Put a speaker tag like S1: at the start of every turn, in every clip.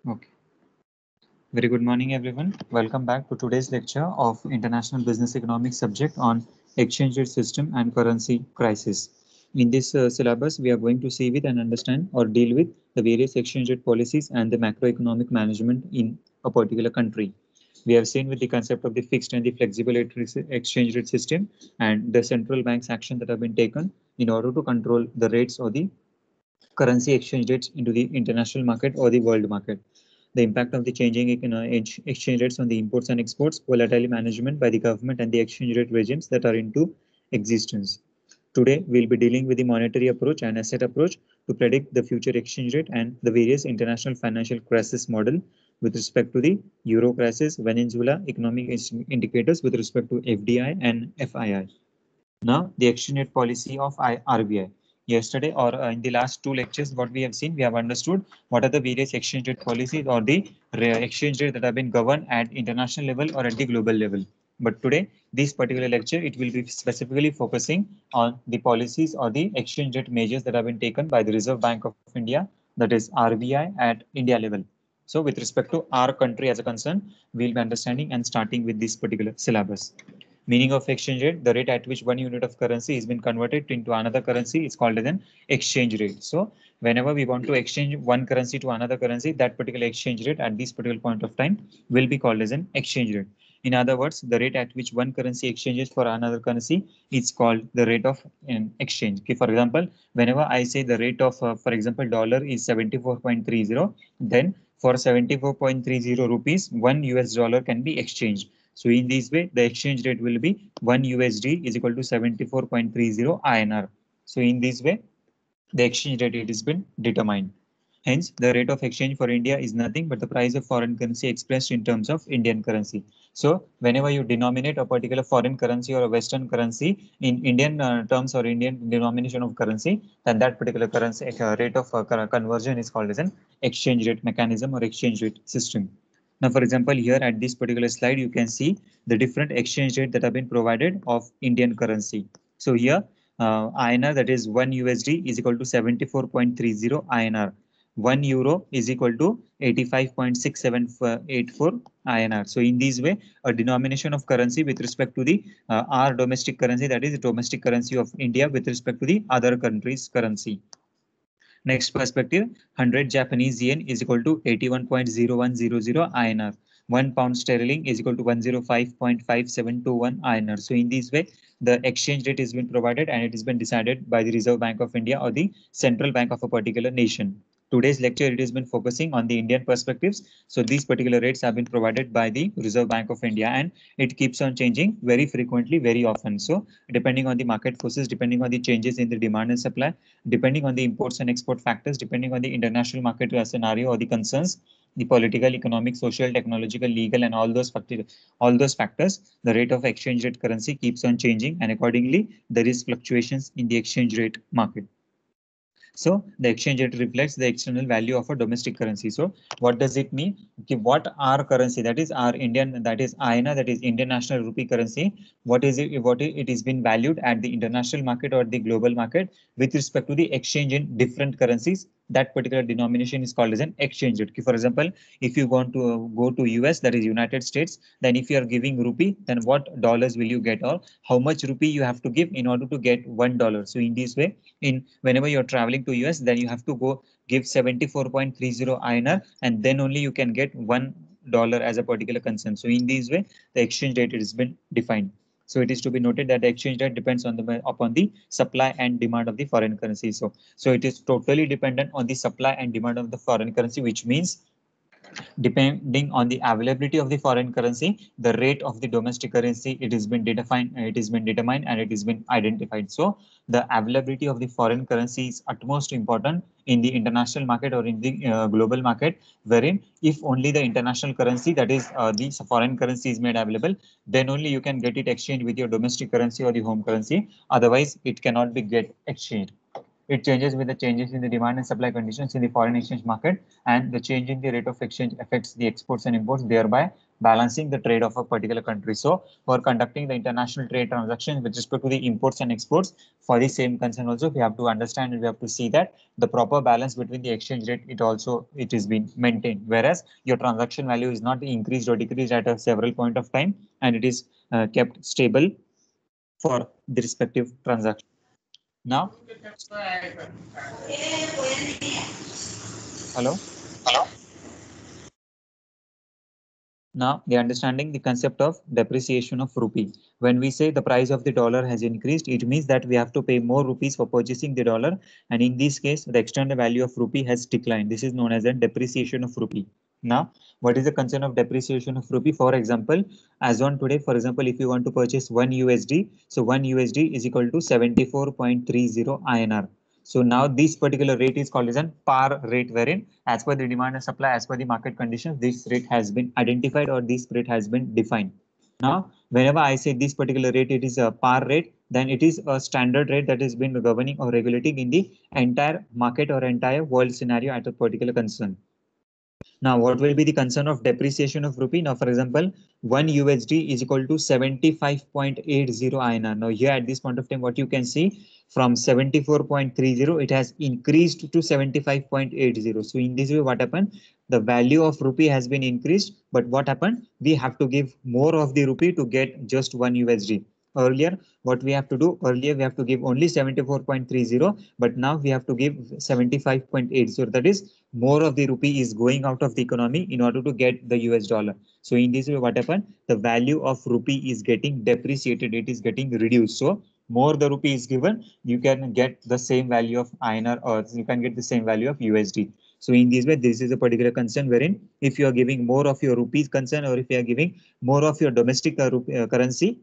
S1: Okay. Very good morning, everyone. Welcome back to today's lecture of International Business Economics subject on exchange rate system and currency crisis. In this syllabus, we are going to see with and understand or deal with the various exchange rate policies and the macroeconomic management in a particular country. We have seen with the concept of the fixed and the flexible exchange rate system and the central bank's action that have been taken in order to control the rates or the currency exchange rates into the international market or the world market. The impact of the changing exchange rates on the imports and exports, volatile management by the government and the exchange rate regimes that are into existence. Today, we'll be dealing with the monetary approach and asset approach to predict the future exchange rate and the various international financial crisis model with respect to the euro crisis, Venezuela economic indicators with respect to FDI and FII. Now, the exchange rate policy of RBI. Yesterday or in the last two lectures, what we have seen, we have understood what are the various exchange rate policies or the exchange rate that have been governed at international level or at the global level. But today, this particular lecture, it will be specifically focusing on the policies or the exchange rate measures that have been taken by the Reserve Bank of India, that is RBI at India level. So with respect to our country as a concern, we'll be understanding and starting with this particular syllabus. Meaning of exchange rate, the rate at which one unit of currency has been converted into another currency is called as an exchange rate. So whenever we want to exchange one currency to another currency, that particular exchange rate at this particular point of time will be called as an exchange rate. In other words, the rate at which one currency exchanges for another currency is called the rate of an exchange. Okay, for example, whenever I say the rate of, for example, dollar is 74.30, then for 74.30 rupees, one US dollar can be exchanged. So in this way, the exchange rate will be 1 USD is equal to 74.30 INR. So in this way, the exchange rate it has been determined. Hence, the rate of exchange for India is nothing but the price of foreign currency expressed in terms of Indian currency. So, whenever you denominate a particular foreign currency or a Western currency in Indian terms or Indian denomination of currency, then that particular currency rate of conversion is called as an exchange rate mechanism or exchange rate system. Now, for example, here at this particular slide, you can see the different exchange rate that have been provided of Indian currency. So here, INR, that is 1 USD is equal to 74.30 INR. 1 euro is equal to 85.6784 INR. So in this way, a denomination of currency with respect to the our domestic currency, that is the domestic currency of India with respect to the other countries' currency. Next perspective, 100 Japanese yen is equal to 81.0100 INR. 1 pound sterling is equal to 105.5721 INR. So in this way, the exchange rate has been provided and it has been decided by the Reserve Bank of India or the central bank of a particular nation. Today's lecture, it has been focusing on the Indian perspectives. So these particular rates have been provided by the Reserve Bank of India and it keeps on changing very frequently, very often. So depending on the market forces, depending on the changes in the demand and supply, depending on the imports and export factors, depending on the international market scenario or the concerns, the political, economic, social, technological, legal, and all those factors, the rate of exchange rate currency keeps on changing, and accordingly, there is fluctuations in the exchange rate market. So the exchange rate reflects the external value of a domestic currency. So what does it mean? Okay, what our currency, that is our Indian, that is INR, that is Indian National Rupee currency, what is it? What it is been valued at the international market or the global market with respect to the exchange in different currencies. That particular denomination is called as an exchange rate. Okay, for example, if you want to go to US, that is United States, then if you are giving rupee, then what dollars will you get or how much rupee you have to give in order to get $1. So in this way, in whenever you're traveling to US, then you have to go give 74.30 INR and then only you can get $1 as a particular concern. So in this way, the exchange rate has been defined. So it is to be noted that the exchange rate depends on the upon the supply and demand of the foreign currency. So it is totally dependent on the supply and demand of the foreign currency, which means depending on the availability of the foreign currency, the rate of the domestic currency, it has been defined, it has been determined, and it has been identified. So the availability of the foreign currency is utmost important in the international market or in the global market, wherein if only the international currency, that is the foreign currency is made available, then only you can get it exchanged with your domestic currency or the home currency. Otherwise, it cannot be get exchanged. It changes with the changes in the demand and supply conditions in the foreign exchange market, and the change in the rate of exchange affects the exports and imports, thereby balancing the trade of a particular country. So for conducting the international trade transactions with respect to the imports and exports, for the same concern also, we have to understand and we have to see that the proper balance between the exchange rate, it is being maintained, whereas your transaction value is not increased or decreased at a several point of time, and it is kept stable for the respective transaction. Now, hello. Now, the understanding the concept of depreciation of rupee. When we say the price of the dollar has increased, it means that we have to pay more rupees for purchasing the dollar. And in this case, the external value of rupee has declined. This is known as a depreciation of rupee. Now, what is the concern of depreciation of rupee? For example, as on today, for example, if you want to purchase 1 USD, so 1 USD is equal to 74.30 INR. So now this particular rate is called as an par rate, wherein as per the demand and supply, as per the market conditions, this rate has been identified or this rate has been defined. Now, whenever I say this particular rate, it is a par rate, then it is a standard rate that has been governing or regulating in the entire market or entire world scenario at a particular concern. Now, what will be the concern of depreciation of rupee? Now, for example, 1 USD is equal to 75.80 INR. Now, here at this point of time, what you can see from 74.30, it has increased to 75.80. So, in this way, what happened? The value of rupee has been increased, but what happened? We have to give more of the rupee to get just 1 USD. Earlier, what we have to do? Earlier, we have to give only 74.30, but now we have to give 75.80. So, that is more of the rupee is going out of the economy in order to get the US dollar. So in this way, what happened? The value of rupee is getting depreciated. It is getting reduced. So more the rupee is given, you can get the same value of INR, or you can get the same value of USD. So in this way, this is a particular concern wherein if you are giving more of your rupees concern, or if you are giving more of your domestic currency,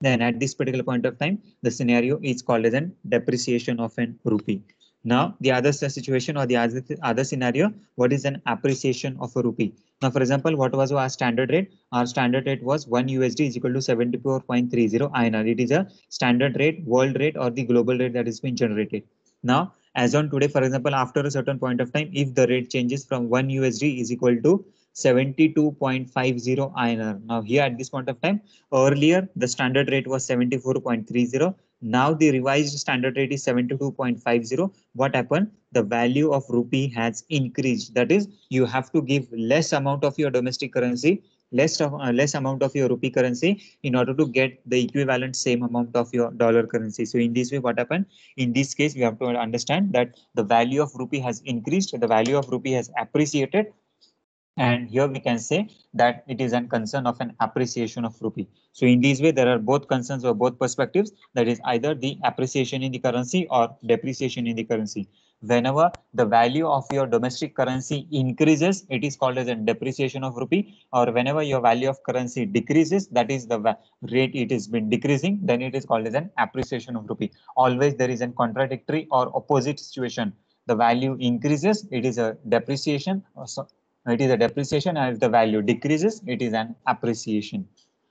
S1: then at this particular point of time, the scenario is called as an depreciation of an rupee. Now, the other situation or the other scenario, what is an appreciation of a rupee? Now, for example, what was our standard rate? Our standard rate was 1 USD is equal to 74.30 INR. It is a standard rate, world rate, or the global rate that has been generated. Now, as on today, for example, after a certain point of time, if the rate changes from 1 USD is equal to 72.50 INR. Now, here at this point of time, earlier the standard rate was 74.30. Now the revised standard rate is 72.50. What happened? The value of rupee has increased. That is, you have to give less amount of your domestic currency, less amount of your rupee currency in order to get the equivalent same amount of your dollar currency. So in this way, what happened? In this case, we have to understand that the value of rupee has increased, the value of rupee has appreciated, and here we can say that it is a concern of an appreciation of rupee. So in this way, there are both concerns or both perspectives, that is either the appreciation in the currency or depreciation in the currency. Whenever the value of your domestic currency increases, it is called as a depreciation of rupee, or whenever your value of currency decreases, that is the rate it has been decreasing, then it is called as an appreciation of rupee. Always there is a contradictory or opposite situation. The value increases, it is a depreciation, it is a depreciation, and if the value decreases, it is an appreciation.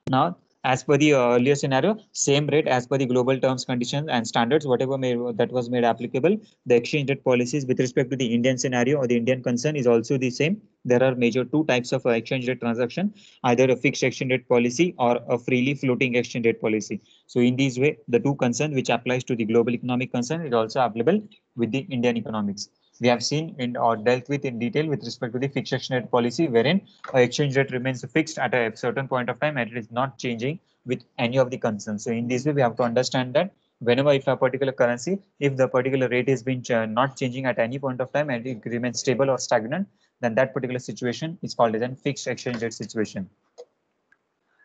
S1: Now, as per the earlier scenario, same rate as per the global terms, conditions, and standards, whatever that was made applicable, the exchange rate policies with respect to the Indian scenario or the Indian concern is also the same. There are major two types of exchange rate transaction, either a fixed exchange rate policy or a freely floating exchange rate policy. So in this way, the two concern which applies to the global economic concern is also applicable with the Indian economics. We have seen in or dealt with in detail with respect to the fixed exchange rate policy, wherein exchange rate remains fixed at a certain point of time and it is not changing with any of the concerns. So in this way, we have to understand that whenever if a particular currency, if the particular rate is been not changing at any point of time and it remains stable or stagnant, then that particular situation is called as a fixed exchange rate situation.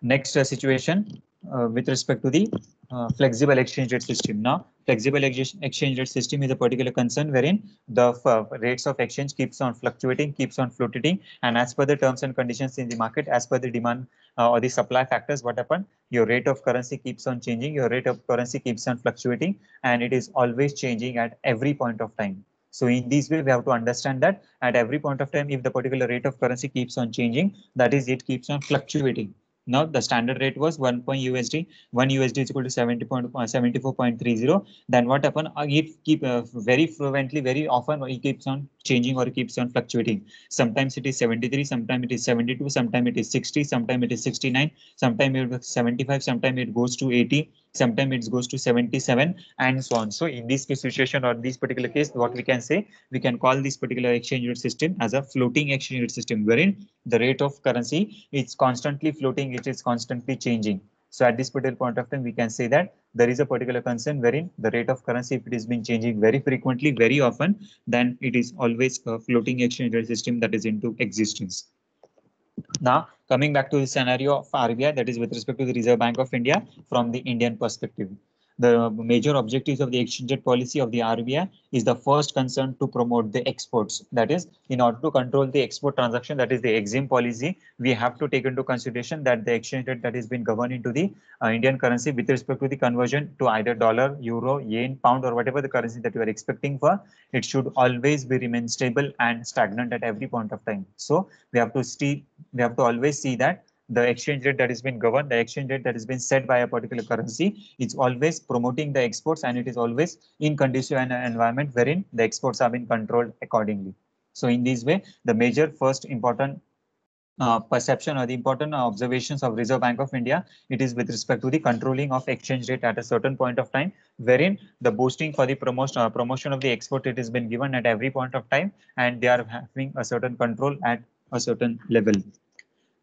S1: Next situation with respect to the flexible exchange rate system. Now, flexible exchange rate system is a particular concern wherein the rates of exchange keeps on fluctuating, keeps on fluctuating, and as per the terms and conditions in the market, as per the demand or the supply factors, what happen? Your rate of currency keeps on changing, your rate of currency keeps on fluctuating, and it is always changing at every point of time. So in this way, we have to understand that at every point of time, if the particular rate of currency keeps on changing, that is, it keeps on fluctuating. Now the standard rate was 1 USD. 1 USD is equal to 74.30. Then what happened? It keep very frequently, very often it keeps on changing or it keeps on fluctuating. Sometimes it is 73, sometimes it is 72, sometimes it is 60, sometimes it is 69, sometimes it is 75, sometimes it goes to 80, sometimes it goes to 77, and so on. So in this situation or this particular case, what we can say, we can call this particular exchange rate system as a floating exchange rate system, wherein the rate of currency is constantly floating, it is constantly changing. So at this particular point of time, we can say that there is a particular concern wherein the rate of currency, if it has been changing very frequently, very often, then it is always a floating exchange rate system that is into existence. Now, coming back to the scenario of RBI, that is with respect to the Reserve Bank of India from the Indian perspective. The major objectives of the exchange rate policy of the RBI is the first concern to promote the exports. That is, in order to control the export transaction, that is the EXIM policy, we have to take into consideration that the exchange rate that has been governed into the Indian currency with respect to the conversion to either dollar, euro, yen, pound, or whatever the currency that you are expecting for, it should always be remain stable and stagnant at every point of time. So we have to always see that the exchange rate that has been governed, the exchange rate that has been set by a particular currency, it's always promoting the exports, and it is always in conducive environment wherein the exports have been controlled accordingly. So in this way, the major first important perception or the important observations of Reserve Bank of India, it is with respect to the controlling of exchange rate at a certain point of time, wherein the boosting for the promotion of the export, it has been given at every point of time, and they are having a certain control at a certain level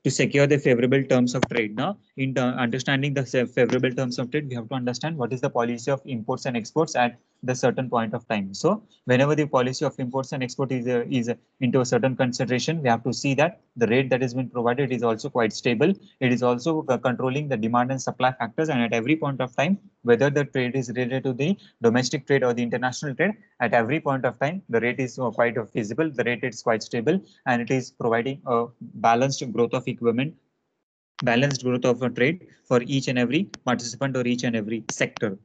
S1: to secure the favorable terms of trade. Now, in understanding the favorable terms of trade, we have to understand what is the policy of imports and exports at the certain point of time. So, whenever the policy of imports and export is into a certain consideration, we have to see that the rate that has been provided is also quite stable. It is also controlling the demand and supply factors, and at every point of time, whether the trade is related to the domestic trade or the international trade, at every point of time, the rate is quite feasible, the rate is quite stable, and it is providing a balanced growth of equipment, balanced growth of a trade for each and every participant or each and every sector.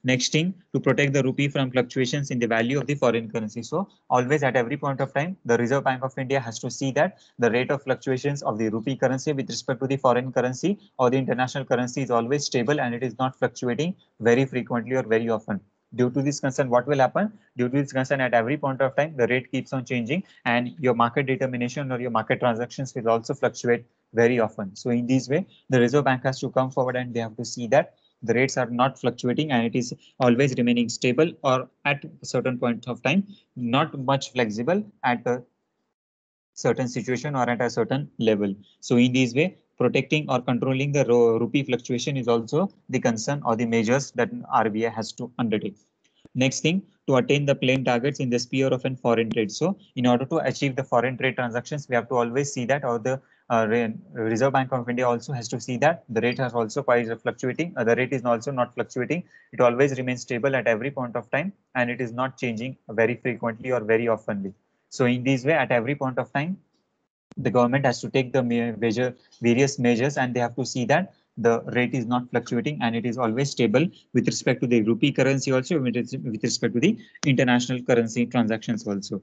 S1: Next thing, to protect the rupee from fluctuations in the value of the foreign currency. So always at every point of time, the Reserve Bank of India has to see that the rate of fluctuations of the rupee currency with respect to the foreign currency or the international currency is always stable, and it is not fluctuating very frequently or very often. Due to this concern, what will happen? Due to this concern, at every point of time, the rate keeps on changing, and your market determination or your market transactions will also fluctuate very often. So in this way, the Reserve Bank has to come forward and they have to see that the rates are not fluctuating and it is always remaining stable, or at a certain point of time not much flexible at a certain situation or at a certain level. So in this way, protecting or controlling the rupee fluctuation is also the concern or the measures that RBI has to undertake. Next thing, to attain the plain targets in the sphere of an foreign trade. So in order to achieve the foreign trade transactions, we have to always see that, or the Reserve Bank of India also has to see that the rate has also quite fluctuating. The rate is also not fluctuating. It always remains stable at every point of time, and it is not changing very frequently or very oftenly. So in this way, at every point of time, the government has to take the various measures, and they have to see that the rate is not fluctuating and it is always stable with respect to the rupee currency, also with respect to the international currency transactions also.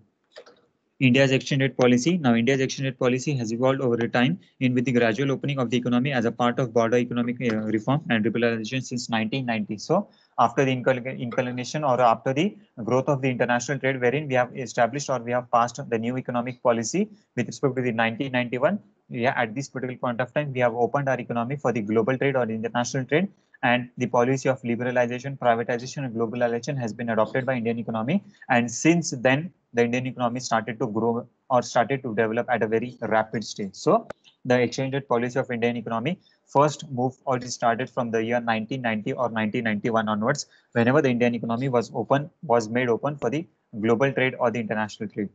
S1: India's exchange rate policy. Now, India's exchange rate policy has evolved over time in with the gradual opening of the economy as a part of broader economic reform and liberalization since 1990. So, after the inculcation or after the growth of the international trade, wherein we have established or we have passed the new economic policy with respect to the 1991. Yeah, at this particular point of time, we have opened our economy for the global trade or international trade, and the policy of liberalization, privatization, and globalization has been adopted by Indian economy. And since then, the Indian economy started to grow or started to develop at a very rapid stage. So the exchange rate policy of Indian economy first moved or started from the year 1990 or 1991 onwards, whenever the Indian economy was made open for the global trade or the international trade.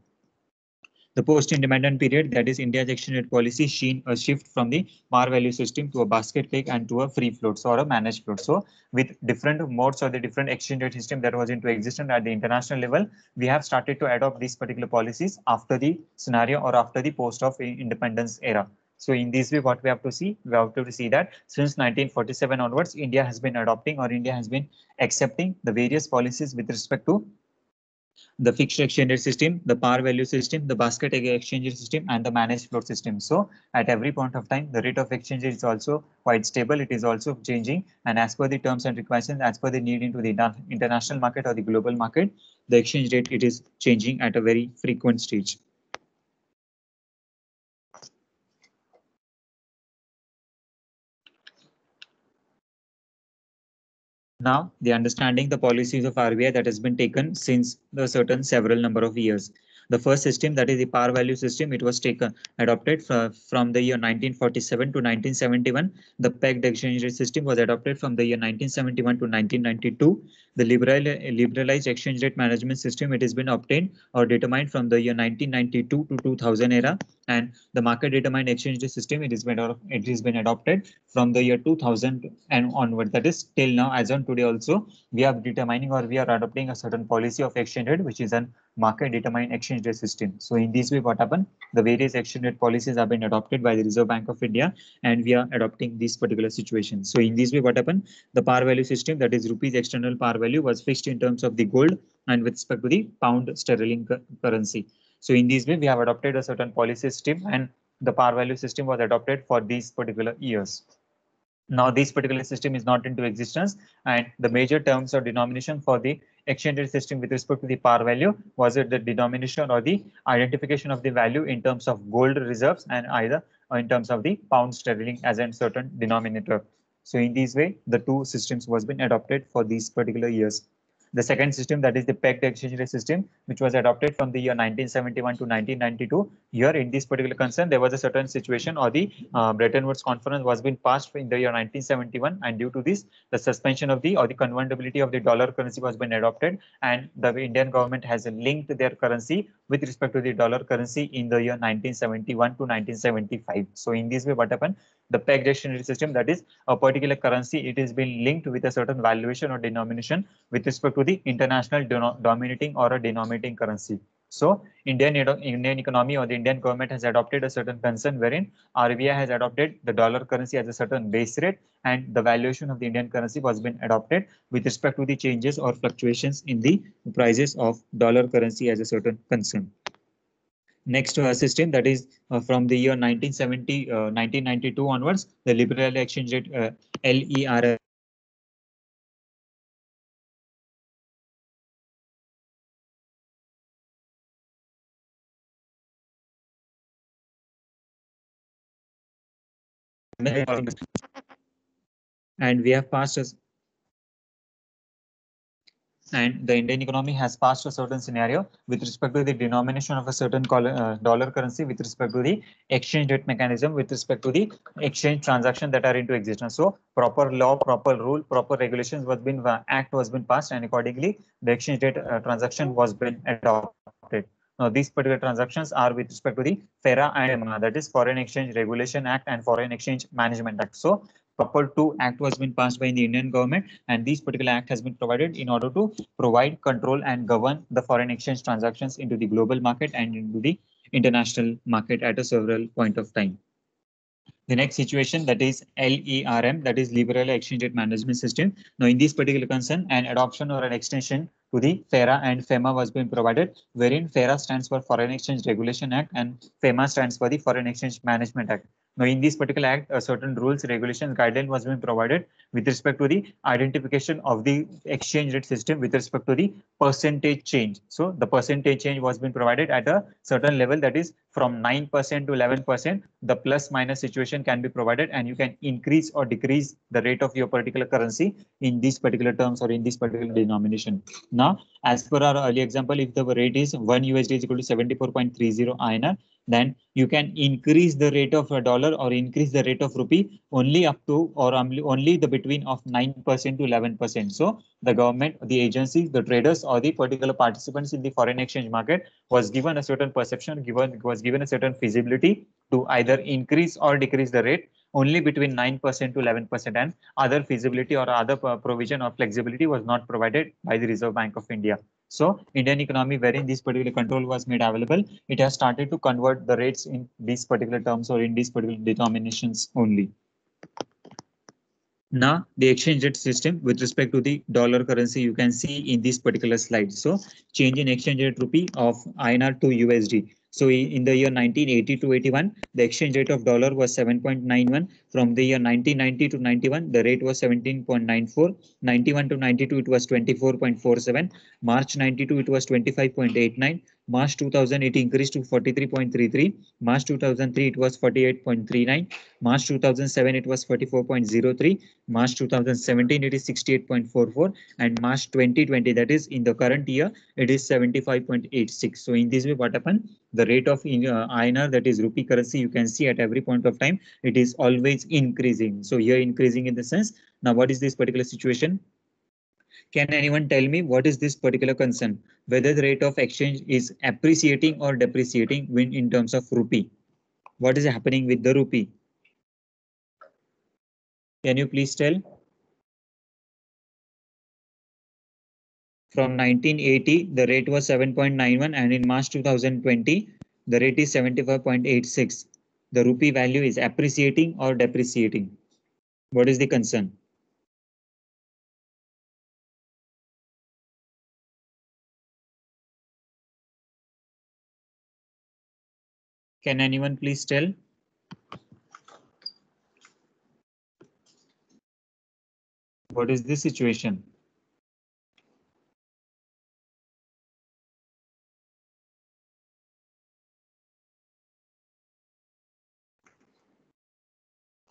S1: The post-independent period, that is India's exchange rate policy, seen a shift from the par value system to a basket cake and to a free float or a managed float. So with different modes or the different exchange rate system that was into existence at the international level, we have started to adopt these particular policies after the scenario or after the post of independence era. So in this way, what we have to see, we have to see that since 1947 onwards, India has been adopting or India has been accepting the various policies with respect to the fixed exchange rate system, the par value system, the basket exchange rate system, and the managed float system. So at every point of time, the rate of exchange rate is also quite stable. It is also changing, and as per the terms and requirements, as per the need into the international market or the global market, the exchange rate it is changing at a very frequent stage. Now, the understanding the policies of RBI that has been taken since the certain several number of years. The first system, that is the par value system, it was taken adopted from the year 1947 to 1971. The pegged exchange rate system was adopted from the year 1971 to 1992. The liberalized exchange rate management system, it has been obtained or determined from the year 1992 to 2000 era, and the market determined exchange rate system, it has been adopted from the year 2000 and onward. That is till now, as on today also, we are determining or we are adopting a certain policy of exchange rate, which is an market determined exchange rate system. So in this way, what happened? The various exchange rate policies have been adopted by the Reserve Bank of India, and we are adopting this particular situation. So in this way, what happened? The par value system, that is rupees external par value, was fixed in terms of the gold and with respect to the pound sterling currency. So in this way, we have adopted a certain policy system, and the par value system was adopted for these particular years. Now this particular system is not into existence, and the major terms or denomination for the exchange rate system with respect to the par value was it the denomination or the identification of the value in terms of gold reserves and either in terms of the pound sterling as a certain denominator. So in this way, the two systems was been adopted for these particular years. The second system, that is the pegged exchange rate system, which was adopted from the year 1971 to 1992. Here in this particular concern, there was a certain situation or the Bretton Woods conference was been passed in the year 1971, and due to this, the suspension of the or the convertibility of the dollar currency was been adopted, and the Indian government has linked their currency with respect to the dollar currency in the year 1971 to 1975. So in this way, what happened? The pegged exchange rate system, that is a particular currency, it is being linked with a certain valuation or denomination with respect to the international dominating or a denominating currency. So Indian economy or the Indian government has adopted a certain concern wherein RBI has adopted the dollar currency as a certain base rate, and the valuation of the Indian currency was been adopted with respect to the changes or fluctuations in the prices of dollar currency as a certain concern. Next system, that is from the year 1992 onwards, the liberal exchange rate LER and we have passed as and the Indian economy has passed a certain scenario with respect to the denomination of a certain dollar currency with respect to the exchange rate mechanism with respect to the exchange transaction that are into existence. So proper law, proper rule, proper regulations was been act was been passed, and accordingly the exchange rate transaction was been adopted. Now these particular transactions are with respect to the FERA and FEMA, that is Foreign Exchange Regulation Act and Foreign Exchange Management Act. So proper two act was been passed by the Indian government, and this particular act has been provided in order to provide control and govern the foreign exchange transactions into the global market and into the international market at a several point of time. The next situation, that is LERM, that is Liberal Exchange Rate Management System. Now in this particular concern, an adoption or an extension to the FERA and FEMA was being provided, wherein FERA stands for Foreign Exchange Regulation Act and FEMA stands for the Foreign Exchange Management Act. Now in this particular act, certain rules, regulations, guideline was being provided with respect to the identification of the exchange rate system with respect to the percentage change. So the percentage change was being provided at a certain level, that is from 9% to 11%. The plus minus situation can be provided, and you can increase or decrease the rate of your particular currency in these particular terms or in this particular denomination. Now, as per our earlier example, if the rate is 1 USD is equal to 74.30 INR, then you can increase the rate of a dollar or increase the rate of rupee only up to or only the between of 9% to 11%. So the government, the agencies, the traders, or the particular participants in the foreign exchange market was given a certain perception, was given a certain feasibility to either increase or decrease the rate only between 9% to 11%, and other feasibility or other provision or flexibility was not provided by the Reserve Bank of India. So Indian economy, wherein this particular control was made available, it has started to convert the rates in these particular terms or in these particular denominations only. Now, the exchange rate system with respect to the dollar currency, you can see in this particular slide. So, change in exchange rate rupee of INR to USD. So, in the year 1980 to 81, the exchange rate of dollar was 7.91. From the year 1990 to 91, the rate was 17.94. 91 to 92, it was 24.47. March 92, it was 25.89. March 2000, it increased to 43.33. March 2003, it was 48.39. March 2007, it was 44.03. March 2017, it is 68.44, and March 2020, that is in the current year, it is 75.86. So in this way, what happened? The rate of INR, that is rupee currency, you can see at every point of time, it is always increasing. So here increasing in the sense, now what is this particular situation? Can anyone tell me what is this particular concern? Whether the rate of exchange is appreciating or depreciating in terms of rupee? What is happening with the rupee? Can you please tell? From 1980, the rate was 7.91, and in March 2020, the rate is 75.86. The rupee value is appreciating or depreciating? What is the concern? Can anyone please tell? What is the situation?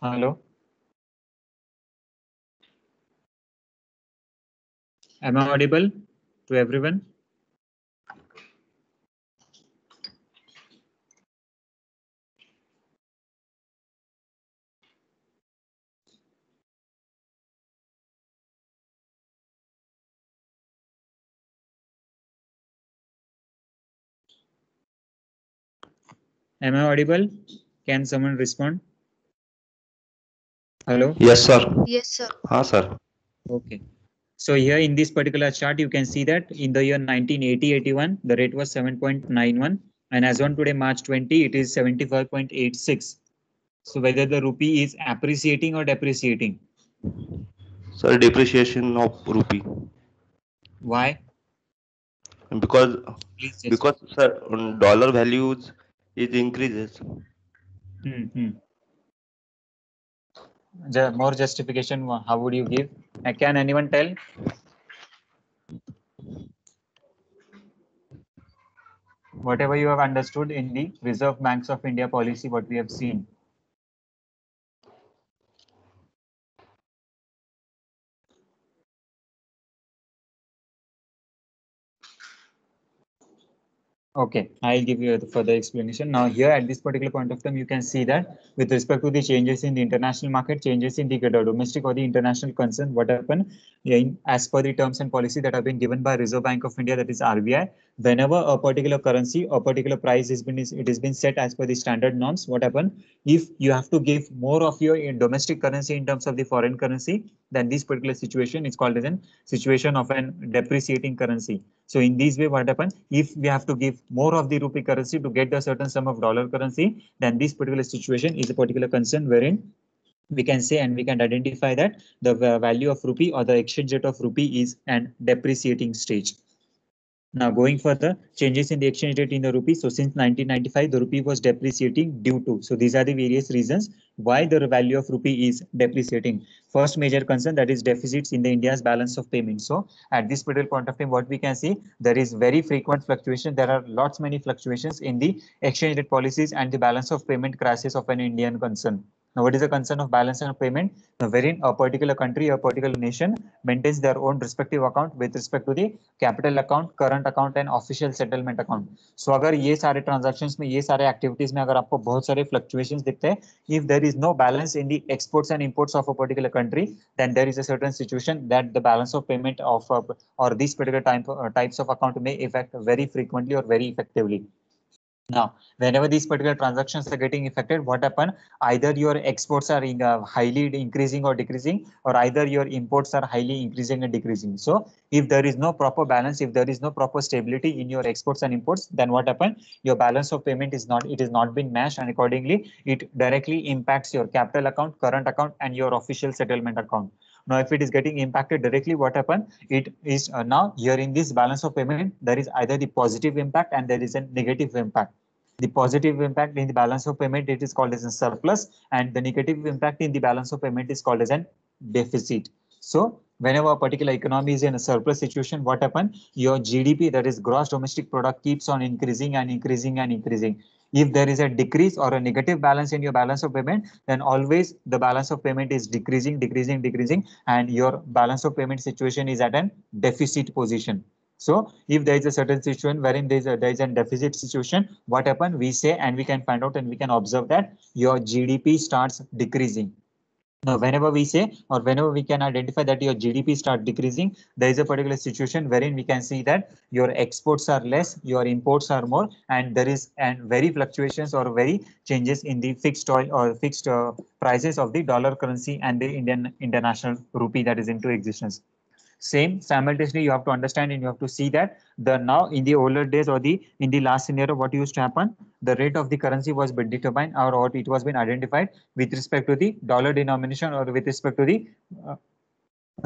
S1: Hello? Am I audible to everyone? Am I audible? Can someone respond? Hello?
S2: Yes, sir.
S3: Yes, sir.
S2: हाँ, sir.
S1: Okay. So here in this particular chart, you can see that in the year 1980-81, the rate was 7.91, and as on today, March 20, it is 75.86. So whether the rupee is appreciating or depreciating?
S2: Sir, depreciation of rupee.
S1: Why?
S2: Because
S1: Please just.
S2: because sir, dollar values it increases.
S1: Hmm. More justification, how would you give? Can anyone tell? Whatever you have understood in the Reserve Banks of India policy, what we have seen. Okay, I'll give you the further explanation. Now here at this particular point of time, you can see that with respect to the changes in the international market, changes in the domestic or the international concern, what happened as per the terms and policy that have been given by Reserve Bank of India, that is RBI, whenever a particular currency or particular price it has been set as per the standard norms, what happened? If you have to give more of your domestic currency in terms of the foreign currency, then this particular situation is called as a situation of an depreciating currency. So in this way, what happens? If we have to give more of the rupee currency to get a certain sum of dollar currency, then this particular situation is a particular concern wherein we can say and we can identify that the value of rupee or the exchange rate of rupee is an depreciating stage. Now going further, changes in the exchange rate in the rupee. So since 1995, the rupee was depreciating due to. So these are the various reasons why the value of rupee is depreciating. First major concern, that is deficits in the India's balance of payments. So at this particular point of time, what we can see, there is very frequent fluctuation. There are many fluctuations in the exchange rate policies and the balance of payment crisis of an Indian concern. Now, what is the concern of balance of payment? Now, wherein a particular country, a particular nation maintains their own respective account with respect to the capital account, current account and official settlement account. So अगर ये सारे transactions में, ये सारे activities में अगर आपको बहुत सारे फ्लक्चुएशंस दिखते हैं, if there is no balance in the exports and imports of a particular country, then there is a certain situation that the balance of payment of or these particular types of account may affect very frequently or very effectively. Now, whenever these particular transactions are getting affected, what happen? Either your exports are highly increasing or decreasing, or either your imports are highly increasing and decreasing. So, if there is no proper balance, if there is no proper stability in your exports and imports, then what happen? Your balance of payment is not, it is not been matched, and accordingly, it directly impacts your capital account, current account, and your official settlement account. Now, if it is getting impacted directly, what happen? It is now here in this balance of payment, there is either the positive impact and there is a negative impact. The positive impact in the balance of payment, it is called as a surplus, and the negative impact in the balance of payment is called as an deficit. So whenever a particular economy is in a surplus situation, what happens? Your GDP, that is gross domestic product, keeps on increasing and increasing and increasing. If there is a decrease or a negative balance in your balance of payment, then always the balance of payment is decreasing, decreasing, decreasing, and your balance of payment situation is at an deficit position. So if there is a certain situation wherein there is a deficit situation, what happen? We say, and we can find out and we can observe that your GDP starts decreasing. Now, whenever we say or whenever we can identify that your GDP start decreasing, there is a particular situation wherein we can see that your exports are less, your imports are more, and there is and very fluctuations or very changes in the fixed oil or fixed prices of the dollar currency and the Indian international rupee that is into existence. Same simultaneously, you have to understand and you have to see that the now in the older days or the in the last scenario, what used to happen, the rate of the currency was been determined or it was been identified with respect to the dollar denomination or with respect to the uh,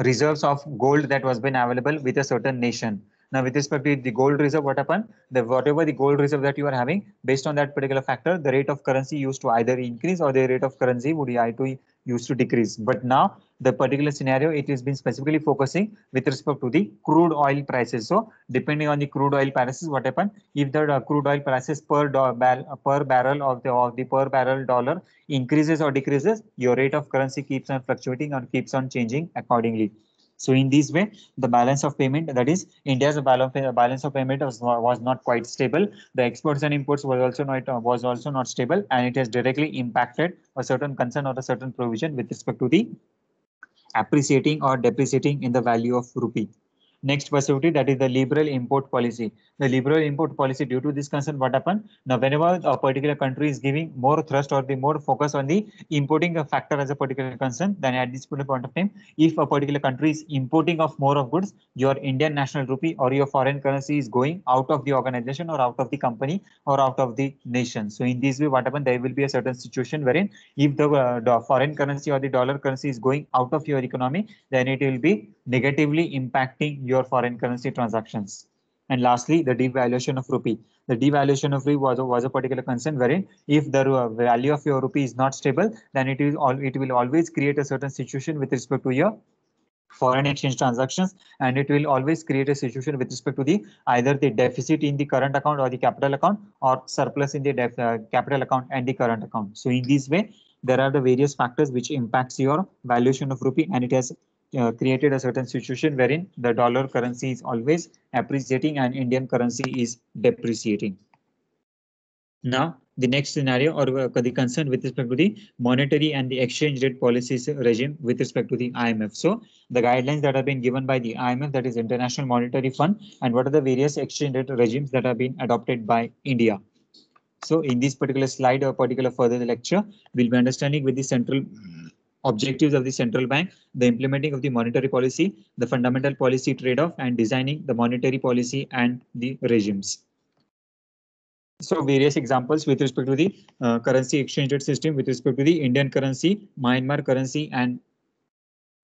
S1: reserves of gold that was been available with a certain nation. Now, with respect to the gold reserve, what happened? The whatever the gold reserve that you are having, based on that particular factor, the rate of currency used to either increase or the rate of currency would either used to decrease. But now, the particular scenario, it has been specifically focusing with respect to the crude oil prices. So, depending on the crude oil prices, what happened? If the crude oil prices per barrel of the per barrel dollar increases or decreases, your rate of currency keeps on fluctuating or keeps on changing accordingly. So in this way, the balance of payment, that is India's balance of payment was not quite stable. The exports and imports was also not stable, and it has directly impacted a certain concern or a certain provision with respect to the appreciating or depreciating in the value of rupee. Next possibility, that is the liberal import policy. The liberal import policy, due to this concern, what happened? Now, whenever a particular country is giving more thrust or the more focus on the importing a factor as a particular concern, then at this point of time, if a particular country is importing of more of goods, your Indian national rupee or your foreign currency is going out of the organization or out of the company or out of the nation. So in this way, what happened? There will be a certain situation wherein if the foreign currency or the dollar currency is going out of your economy, then it will be negatively impacting your foreign currency transactions. And lastly, the devaluation of rupee. The devaluation of rupee was a particular concern wherein if the value of your rupee is not stable, then it will always create a certain situation with respect to your foreign exchange transactions, and it will always create a situation with respect to the either the deficit in the current account or the capital account, or surplus in the capital account and the current account. So in this way, there are the various factors which impacts your valuation of rupee, and it has created a certain situation wherein the dollar currency is always appreciating and Indian currency is depreciating. Now, the next scenario or the concern with respect to the monetary and the exchange rate policies regime with respect to the IMF. So, the guidelines that have been given by the IMF, that is International Monetary Fund, and what are the various exchange rate regimes that have been adopted by India. So, in this particular slide or particular further lecture, we'll be understanding with the central objectives of the central bank, the implementing of the monetary policy, the fundamental policy trade-off, and designing the monetary policy and the regimes. So various examples with respect to the currency exchange rate system with respect to the Indian currency, Myanmar currency, and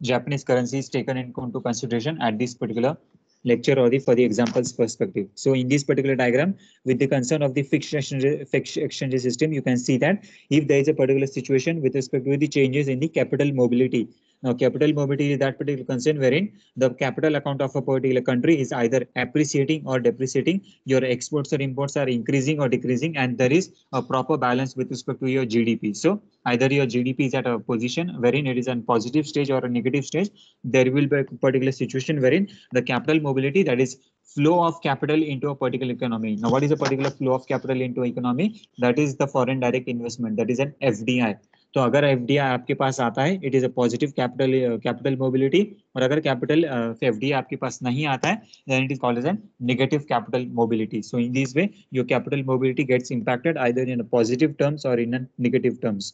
S1: Japanese currency is taken into consideration at this particular lecture or the for the examples perspective. So in this particular diagram, with the concern of the fixed exchange system, you can see that if there is a particular situation with respect to the changes in the capital mobility. Now, capital mobility is that particular concern wherein the capital account of a particular country is either appreciating or depreciating. Your exports or imports are increasing or decreasing, and there is a proper balance with respect to your GDP. So either your GDP is at a position wherein it is on positive stage or a negative stage, there will be a particular situation wherein the capital mobility, that is flow of capital into a particular economy. Now, what is a particular flow of capital into economy? That is the foreign direct investment. That is an FDI. तो अगर FDI आपके पास आता है, it is a positive capital mobility. और अगर capital FDI आपके पास नहीं आता है, then it is called as a negative capital mobility. So in this way, your capital mobility gets impacted either in a positive terms or in a negative terms.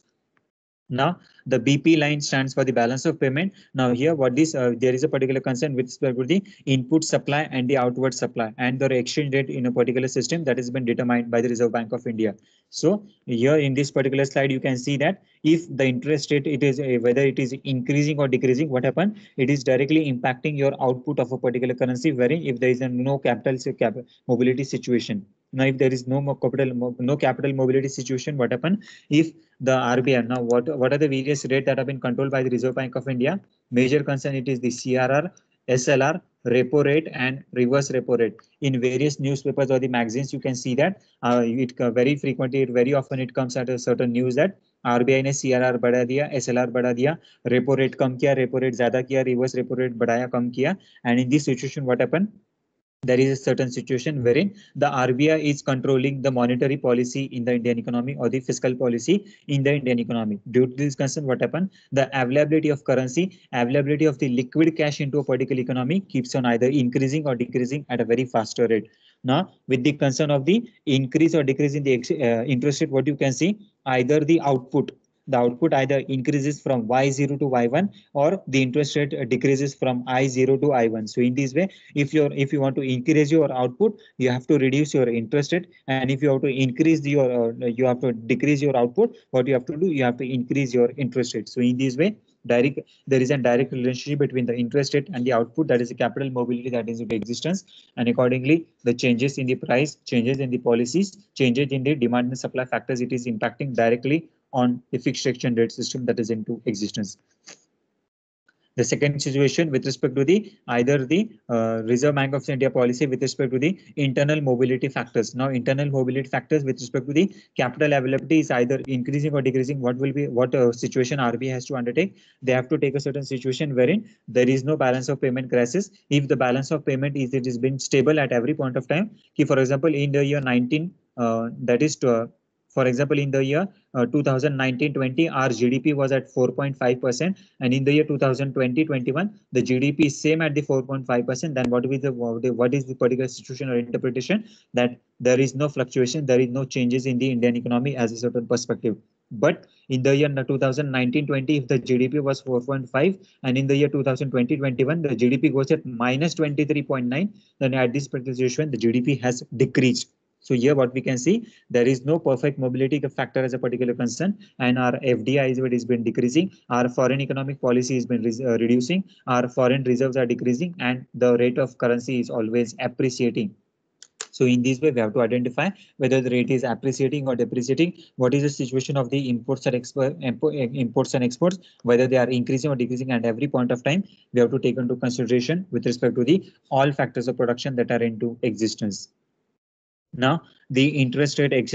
S1: Now the BP line stands for the balance of payment. Now here what this there is a particular concern with respect to the input supply and the outward supply and the exchange rate in a particular system that has been determined by the Reserve Bank of India. So here in this particular slide you can see that if the interest rate it is whether it is increasing or decreasing, what happen, it is directly impacting your output of a particular currency, wherein if there is a no capital mobility situation. Now if there is no capital mobility situation, what happen, if the RBI. Now, what are the various rates that have been controlled by the Reserve Bank of India? Major concern it is the CRR, SLR, repo rate, and reverse repo rate. In various newspapers or the magazines, you can see that it very frequently, very often it comes at a certain news that RBI ने CRR बढ़ा दिया, SLR बढ़ा दिया, repo rate कम किया, repo rate ज़्यादा किया, reverse repo rate बढ़ाया कम किया. And in this situation, what happened? There is a certain situation wherein the RBI is controlling the monetary policy in the Indian economy or the fiscal policy in the Indian economy. Due to this concern, what happened? The availability of currency, availability of the liquid cash into a particular economy keeps on either increasing or decreasing at a very faster rate. Now, with the concern of the increase or decrease in the interest rate, what you can see, either the output either increases from Y0 to Y1 or the interest rate decreases from I0 to I1. So in this way, if you want to increase your output, you have to reduce your interest rate, and if you have to increase your you have to decrease your output, what you have to do, you have to increase your interest rate. So in this way, there is a direct relationship between the interest rate and the output, that is the capital mobility that is into existence, and accordingly the changes in the price, changes in the policies, changes in the demand and supply factors, it is impacting directly on the fixed exchange rate system that is into existence. The second situation with respect to the either the Reserve Bank of India policy with respect to the internal mobility factors. Now internal mobility factors with respect to the capital availability is either increasing or decreasing. What will be what situation RBI has to undertake? They have to take a certain situation wherein there is no balance of payment crisis. If the balance of payment is it is been stable at every point of time. For example, in the year 19, that is to, for example, in the year 2019-20, our GDP was at 4.5%, and in the year 2020-21, the GDP is same at the 4.5%. Then what is the particular situation or interpretation that there is no fluctuation, there is no changes in the Indian economy as a certain perspective. But in the year 2019-20, if the GDP was 4.5, and in the year 2020-21, the GDP goes at minus 23.9, then at this particular situation, the GDP has decreased. So here what we can see, there is no perfect mobility factor as a particular concern, and our FDI is been decreasing, our foreign economic policy has been reducing, our foreign reserves are decreasing, and the rate of currency is always appreciating. So in this way, we have to identify whether the rate is appreciating or depreciating, what is the situation of the imports and exports, whether they are increasing or decreasing at every point of time. We have to take into consideration with respect to the all factors of production that are into existence. Now, the interest rates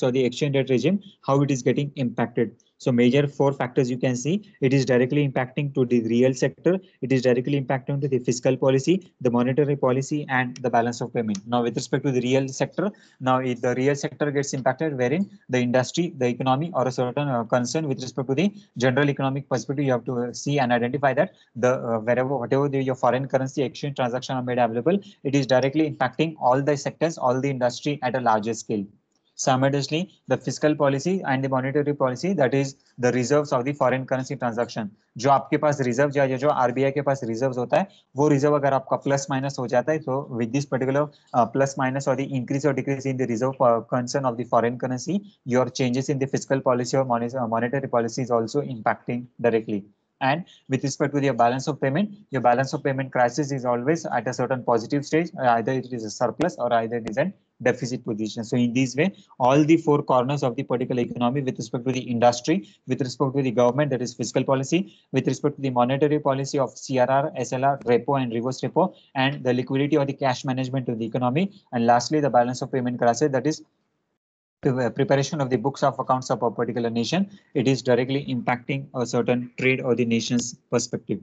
S1: or the exchange rate regime, how it is getting impacted. So major four factors you can see, it is directly impacting to the real sector, it is directly impacting to the fiscal policy, the monetary policy, and the balance of payment. Now, with respect to the real sector, now if the real sector gets impacted, wherein the industry, the economy, or a certain concern with respect to the general economic perspective, you have to see and identify that the whatever your foreign currency exchange transaction are made available, it is directly impacting all the sectors, all the industry at a larger scale. Simultaneously, the fiscal policy and the monetary policy, that is the reserves of the foreign currency transaction. जो आपके पास reserve या जो RBI के पास reserve होता है, वो reserve अगर आपका प्लस माइनस हो जाता है, तो with this particular plus minus और द इंक्रीज और decrease in the reserve concern of the foreign currency, your changes in the fiscal policy और monetary policy is also impacting directly. And with respect to your balance of payment, your balance of payment crisis is always at a certain positive stage, either it is a surplus or either it is a deficit position. So in this way, all the four corners of the particular economy with respect to the industry, with respect to the government, that is fiscal policy, with respect to the monetary policy of CRR, SLR, repo and reverse repo, and the liquidity or the cash management of the economy, and lastly the balance of payment crisis, that is preparation of the books of accounts of a particular nation, it is directly impacting a certain trade or the nation's perspective.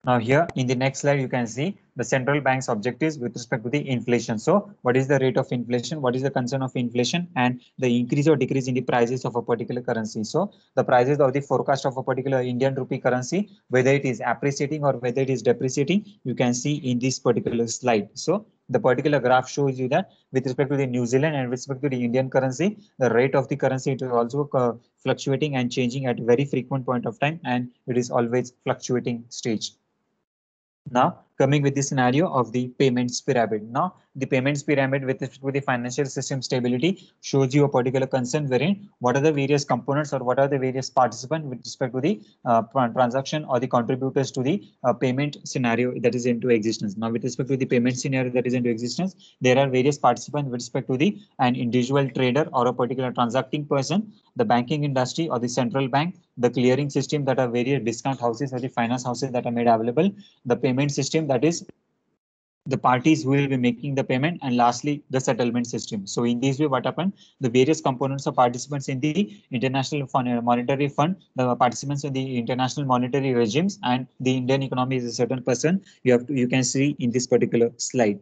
S1: Now here in the next slide, you can see the central bank's objectives with respect to the inflation. So what is the rate of inflation? What is the concern of inflation and the increase or decrease in the prices of a particular currency? So the prices of the forecast of a particular Indian rupee currency, whether it is appreciating or whether it is depreciating, you can see in this particular slide. So the particular graph shows you that with respect to the New Zealand and with respect to the Indian currency, the rate of the currency it is also fluctuating and changing at very frequent point of time, and it is always fluctuating stage. Now, coming with the scenario of the payments pyramid. Now, the payments pyramid with respect to the financial system stability shows you a particular concern wherein what are the various components or what are the various participants with respect to the transaction or the contributors to the payment scenario that is into existence. Now, with respect to the payment scenario that is into existence, there are various participants with respect to the an individual trader or a particular transacting person, the banking industry or the central bank, the clearing system that are various discount houses or the finance houses that are made available, the payment system that is the parties who will be making the payment, and lastly the settlement system. So in this way what happened, the various components of participants in the international monetary fund, the participants in the international monetary regimes, and the Indian economy is a certain person you can see in this particular slide.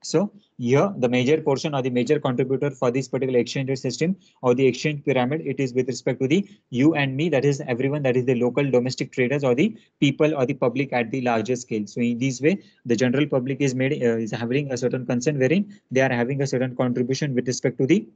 S1: So here the major portion or the major contributor for this particular exchange rate system or the exchange pyramid, it is with respect to the you and me, that is everyone, that is the local domestic traders or the people or the public at the larger scale. So in this way, the general public is made is having a certain concern wherein they are having a certain contribution with respect to the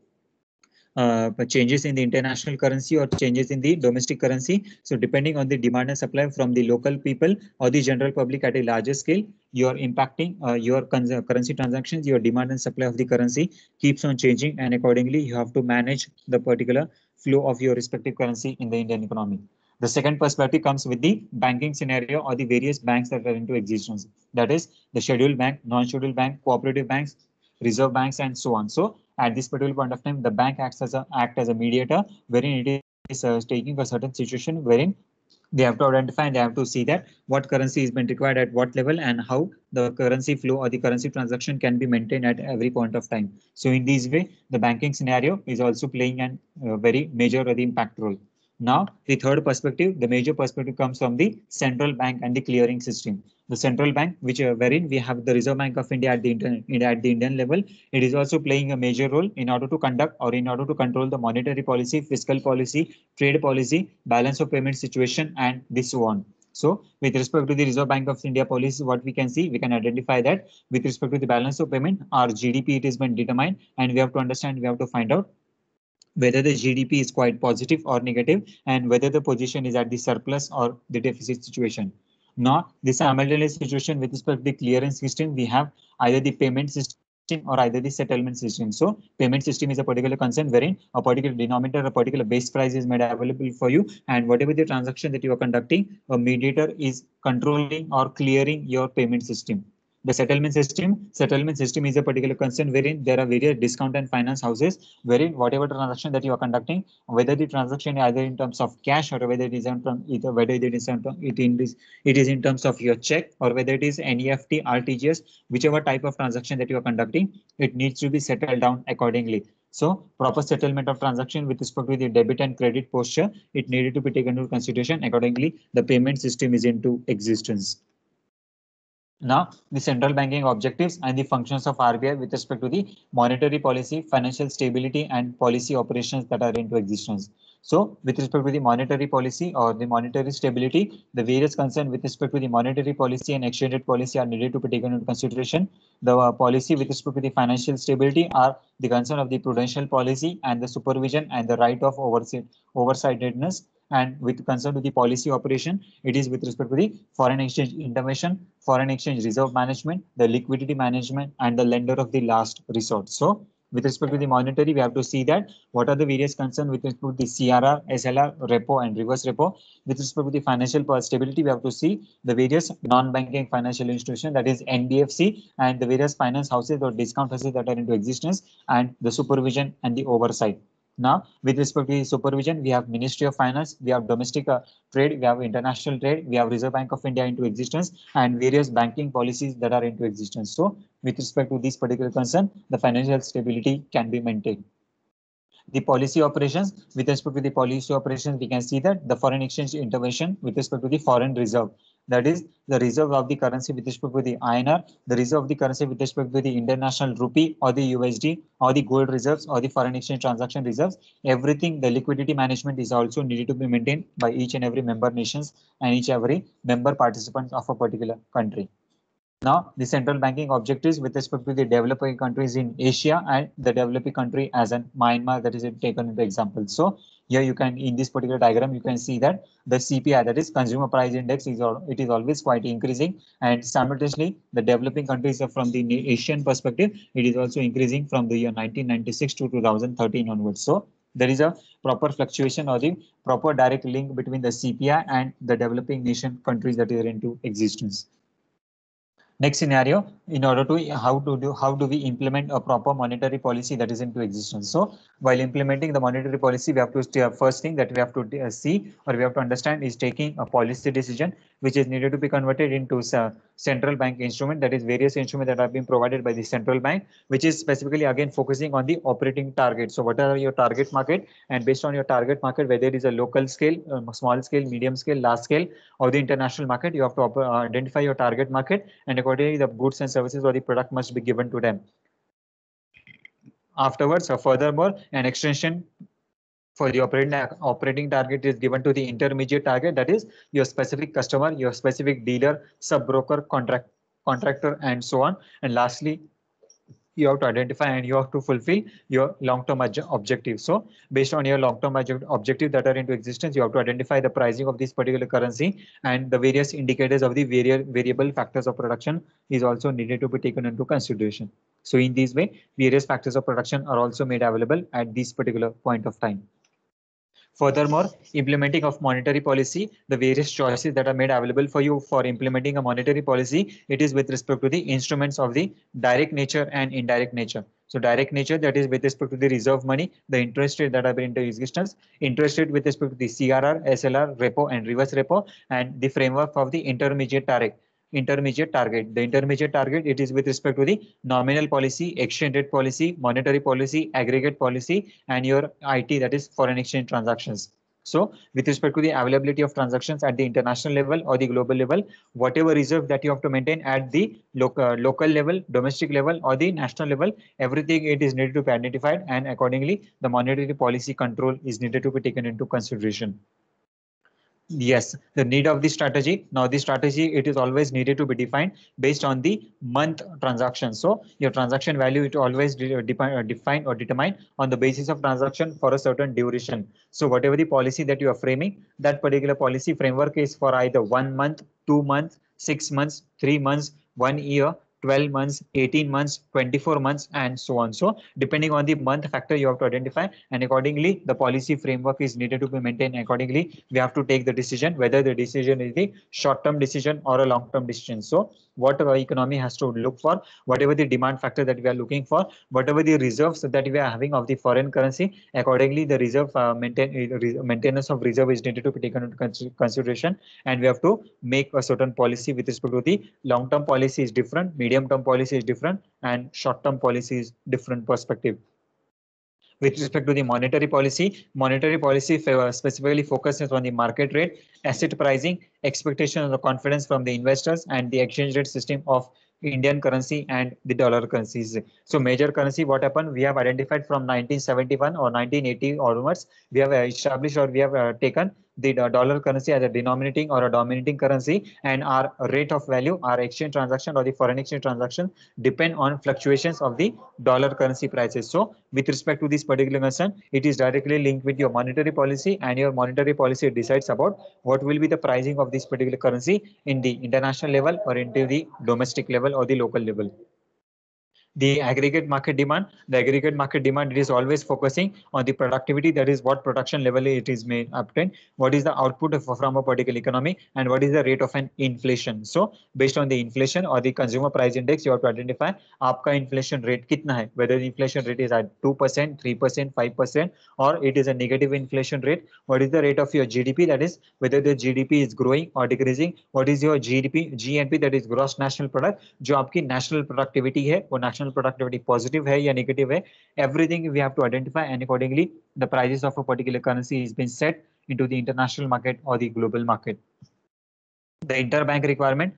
S1: changes in the international currency or changes in the domestic currency. So depending on the demand and supply from the local people or the general public at a larger scale, you're impacting your currency transactions, your demand and supply of the currency keeps on changing, and accordingly you have to manage the particular flow of your respective currency in the Indian economy. The second perspective comes with the banking scenario or the various banks that are into existence. That is the scheduled bank, non-scheduled bank, cooperative banks, reserve banks, and so on. So at this particular point of time, the bank act as a mediator, wherein it is taking a certain situation wherein they have to identify and they have to see that what currency is been required at what level and how the currency flow or the currency transaction can be maintained at every point of time. So in this way, the banking scenario is also playing an very major or the impact role. Now, the third perspective, the major perspective comes from the central bank and the clearing system. The central bank, which wherein we have the Reserve Bank of India at the Indian level, it is also playing a major role in order to conduct or in order to control the monetary policy, fiscal policy, trade policy, balance of payment situation, and this so on. So with respect to the Reserve Bank of India policy, what we can see, we can identify that with respect to the balance of payment, our GDP, it has been determined, and we have to understand, we have to find out whether the GDP is quite positive or negative, and whether the position is at the surplus or the deficit situation. Now, this simultaneous situation with respect to the clearance system, we have either the payment system or either the settlement system. So payment system is a particular concern wherein a particular denominator, a particular base price is made available for you, and whatever the transaction that you are conducting, a mediator is controlling or clearing your payment system. The settlement system is a particular concern wherein there are various discount and finance houses wherein whatever transaction that you are conducting, whether the transaction either in terms of cash or whether it is in term, either whether it is in, it is in terms of your check or whether it is NEFT, RTGS, whichever type of transaction that you are conducting, it needs to be settled down accordingly. So proper settlement of transaction with respect to the debit and credit posture, it needed to be taken into consideration. Accordingly, the payment system is into existence. Now, the central banking objectives and the functions of RBI with respect to the monetary policy, financial stability, and policy operations that are into existence. So, with respect to the monetary policy or the monetary stability, the various concerns with respect to the monetary policy and exchange rate policy are needed to be taken into consideration. The policy with respect to the financial stability are the concern of the prudential policy and the supervision and the right of oversightedness. And with concern to the policy operation, it is with respect to the foreign exchange intervention, foreign exchange reserve management, the liquidity management, and the lender of the last resort. So with respect to the monetary, we have to see that what are the various concerns with respect to the CRR, SLR, repo, and reverse repo. With respect to the financial stability, we have to see the various non-banking financial institutions, that is NBFC, and the various finance houses or discount houses that are into existence, and the supervision and the oversight. Now, with respect to the supervision, we have Ministry of Finance, we have domestic trade, we have international trade, we have Reserve Bank of India into existence, and various banking policies that are into existence. So, with respect to this particular concern, the financial stability can be maintained. The policy operations, with respect to the policy operations, we can see that the foreign exchange intervention with respect to the foreign reserve, that is the reserve of the currency with respect to the INR, the reserve of the currency with respect to the international rupee or the USD or the gold reserves or the foreign exchange transaction reserves. Everything, the liquidity management is also needed to be maintained by each and every member nations and each every member participants of a particular country. Now, the central banking objectives with respect to the developing countries in Asia and the developing country as in Myanmar, that is taken into example. So here you can, in this particular diagram, you can see that the CPI, that is Consumer Price Index, it is always quite increasing, and simultaneously the developing countries from the Asian perspective, it is also increasing from the year 1996 to 2013 onwards. So there is a proper fluctuation or the proper direct link between the CPI and the developing nation countries that are into existence. Next scenario, in order to how do we implement a proper monetary policy that is into existence? So while implementing the monetary policy, we have to first thing that we have to see or we have to understand is taking a policy decision which is needed to be converted into central bank instrument, that is various instruments that have been provided by the central bank, which is specifically again focusing on the operating target. So what are your target market, and based on your target market, whether it is a local scale, small scale, medium scale, large scale, or the international market, you have to identify your target market, and accordingly the goods and services or the product must be given to them. Afterwards, furthermore, an extension for the operating target is given to the intermediate target, that is your specific customer, your specific dealer, sub broker, contractor, and so on. And lastly, you have to identify and you have to fulfill your long-term objective. So based on your long-term objective that are into existence, you have to identify the pricing of this particular currency, and the various indicators of the variable factors of production is also needed to be taken into consideration. So in this way, various factors of production are also made available at this particular point of time. Furthermore, implementing of monetary policy, the various choices that are made available for you for implementing a monetary policy, it is with respect to the instruments of the direct nature and indirect nature. So direct nature, that is with respect to the reserve money, the interest rate that have been into existence, interest rate with respect to the CRR, SLR, repo, and reverse repo, and the framework of the intermediate target. The intermediate target, it is with respect to the nominal policy, exchange rate policy, monetary policy, aggregate policy, and your IT, that is foreign exchange transactions. So with respect to the availability of transactions at the international level or the global level, whatever reserve that you have to maintain at the local level, domestic level, or the national level, everything it is needed to be identified, and accordingly the monetary policy control is needed to be taken into consideration. Yes, the need of the strategy. Now, the strategy, it is always needed to be defined based on the month transaction. So your transaction value, it always defined or determined on the basis of transaction for a certain duration. So whatever the policy that you are framing, that particular policy framework is for either 1 month, 2 months, 6 months, 3 months, 1 year, 12 months, 18 months, 24 months, and so on. So depending on the month factor, you have to identify, and accordingly, the policy framework is needed to be maintained. Accordingly, we have to take the decision whether the decision is the short-term decision or a long-term decision. So what our economy has to look for, whatever the demand factor that we are looking for, whatever the reserves that we are having of the foreign currency, accordingly, the reserve maintenance of reserve is needed to be taken into consideration, and we have to make a certain policy with respect to the long-term policy is different, medium-term policy is different, and short-term policy is different perspective. With respect to the monetary policy specifically focuses on the market rate, asset pricing, expectation of the confidence from the investors, and the exchange rate system of Indian currency and the dollar currencies. So major currency, what happened? We have identified from 1971 or 1980 onwards, we have established or we have taken the dollar currency as a denominating or a dominating currency, and our rate of value, our exchange transaction or the foreign exchange transaction depend on fluctuations of the dollar currency prices. So with respect to this particular concern, it is directly linked with your monetary policy, and your monetary policy decides about what will be the pricing of this particular currency in the international level or into the domestic level or the local level. The aggregate market demand, it is always focusing on the productivity, that is what production level it is made obtained, what is the output from a particular economy, and what is the rate of an inflation. So based on the inflation or the consumer price index, you have to identify आपका inflation rate कितना है, whether the inflation rate is at 2%, 3%, 5%, or it is a negative inflation rate. What is the rate of your GDP, that is whether the GDP is growing or decreasing. What is your GNP, that is gross national product, जो आपकी national productivity है, वो national international productivity positive है या negative है, everything we have to identify, and accordingly the prices of a particular currency is being set into the international market or the global market. The interbank requirement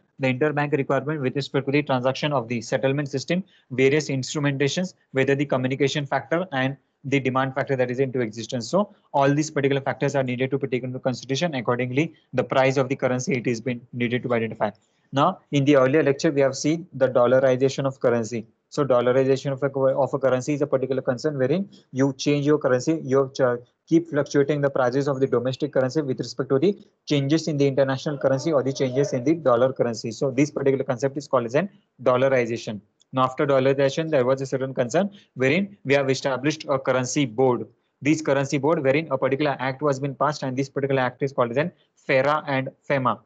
S1: with respect to the transaction of the settlement system, various instrumentations, whether the communication factor and the demand factor that is into existence. So all these particular factors are needed to be taken into consideration. Accordingly, the price of the currency, it is been needed to identify. Now, in the earlier lecture, we have seen the dollarization of currency. So dollarization of a currency is a particular concern wherein you change your currency, you keep fluctuating the prices of the domestic currency with respect to the changes in the international currency or the changes in the dollar currency. So this particular concept is called as an dollarization. Now, after dollarization, there was a certain concern wherein we have established a currency board. This currency board wherein a particular act was been passed, and this particular act is called as an FERA and FEMA.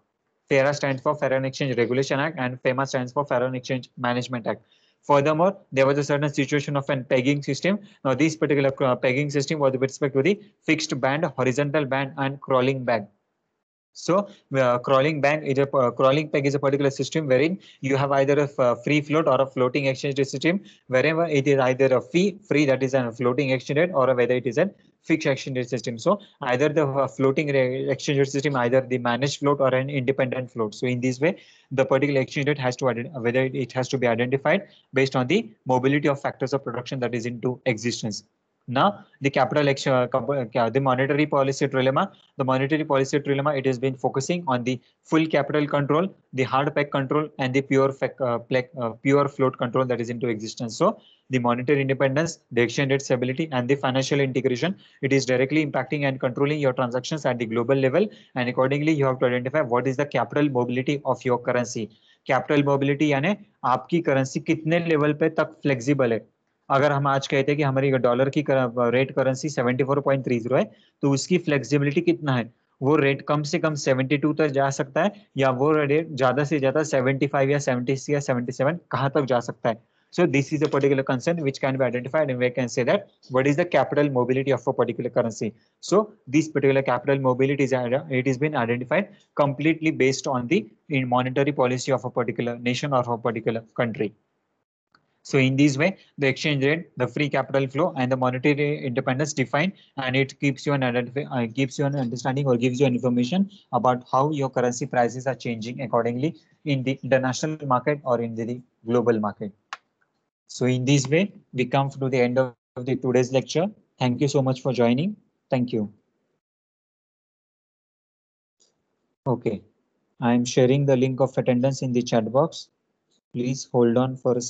S1: FERA stands for Foreign Exchange Regulation Act and FEMA stands for Foreign Exchange Management Act. Furthermore, there was a certain situation of an pegging system. Now, this particular pegging system was with respect to the fixed band, horizontal band, and crawling band. So crawling peg is a particular system wherein you have either a free float or a floating exchange rate system, wherever it is either a free that is a floating exchange rate, or whether it is a fixed exchange rate system. So either the floating exchange rate system, either the managed float or an independent float. So in this way, the particular exchange rate has to whether it has to be identified based on the mobility of factors of production that is into existence. Now, the the monetary policy trilemma. The monetary policy trilemma, it has been focusing on the full capital control, the hard peg control, and the pure float control that is into existence. So, the monetary independence, the exchange rate stability, and the financial integration, it is directly impacting and controlling your transactions at the global level. And accordingly, you have to identify what is the capital mobility of your currency. Capital mobility यानी आपकी currency कितने level पे तक flexible है. अगर हम आज कहते हैं कि हमारी डॉलर की रेट करेंसी 74.30 है, तो उसकी फ्लेक्सिबिलिटी कितना है. वो रेट कम से कम 72 तक जा सकता है, या वो रेट ज्यादा से ज्यादा 75 या 70 या 77 कहाँ तक जा सकता है. So this is a particular concern which can be identified, and we can say that what is the capital mobility of a particular currency. So this particular capital mobility is it has been identified completely based on the monetary policy of a particular nation or a particular country. So in this way, the exchange rate, the free capital flow, and the monetary independence defined, and it gives you an understanding or gives you an information about how your currency prices are changing accordingly in the international market or in the global market. So in this way, we come to the end of the today's lecture. Thank you so much for joining. Thank you. Okay, I am sharing the link of attendance in the chat box. Please hold on for a